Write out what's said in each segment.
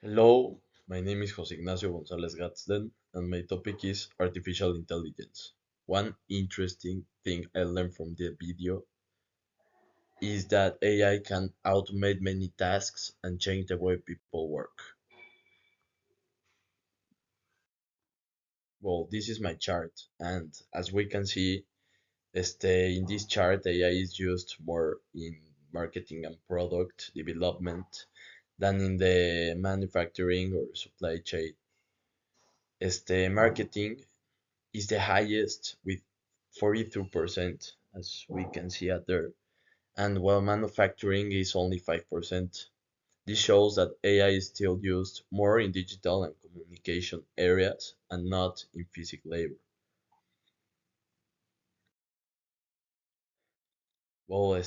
Hello, my name is José Ignacio González Gatzden, and my topic is artificial intelligence. One interesting thing I learned from the video is that AI can automate many tasks and change the way people work. Well, this is my chart, and as we can see, in this chart, AI is used more in marketing and product development than in the manufacturing or supply chain. Marketing is the highest with 42%, as we can see at there, and while manufacturing is only 5%. This shows that AI is still used more in digital and communication areas and not in physical labor. Well,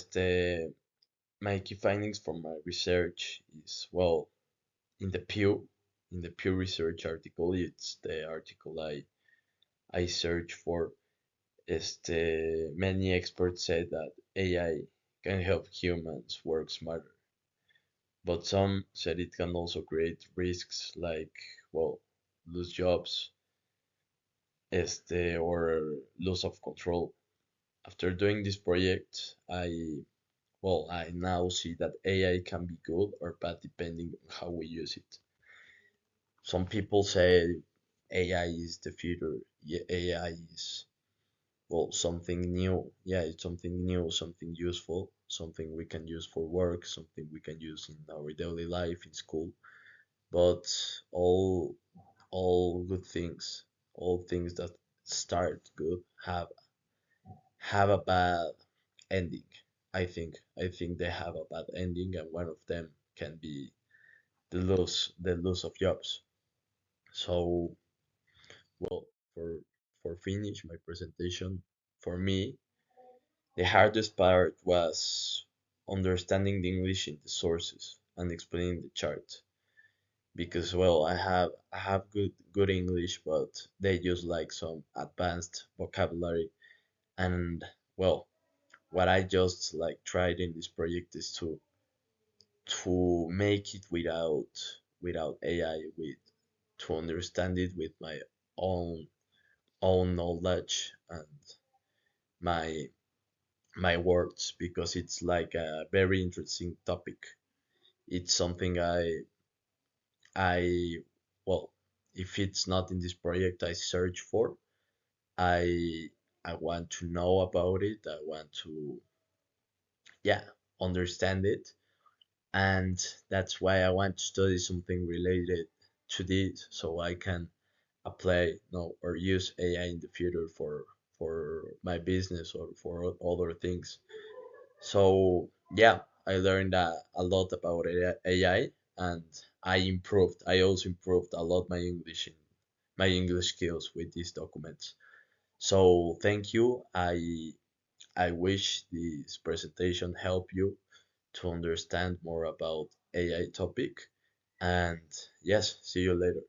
my key findings from my research is, well, in the Pew, in the Pew Research article, it's the article I search for. Many experts say that AI can help humans work smarter, but some said it can also create risks like, well, lose jobs, or loss of control. After doing this project, I now see that AI can be good or bad depending on how we use it. Some people say AI is the future. Yeah, AI is, well, something new. Yeah, it's something new, something useful, something we can use for work, something we can use in our daily life in school. But all all good things, all things that start good have a bad ending. I think they have a bad ending, and one of them can be the loss of jobs. So, well, for finish my presentation, for me, the hardest part was understanding the English in the sources and explaining the chart. Because, well, I have good English, but they use like some advanced vocabulary. And, well, what I just like tried in this project is to make it without AI, with to understand it with my own own knowledge and my my words, because it's like a very interesting topic. It's something I well, if it's not in this project I search for, I I want to know about it. I want to, yeah, understand it, and that's why I want to study something related to this, so I can apply, no, or use AI in the future for my business or for other things. So, yeah, I learned a lot about AI, and I improved. I also improved a lot my English skills with these documents. So thank you. I wish this presentation help you to understand more about AI topic. And yes, see you later.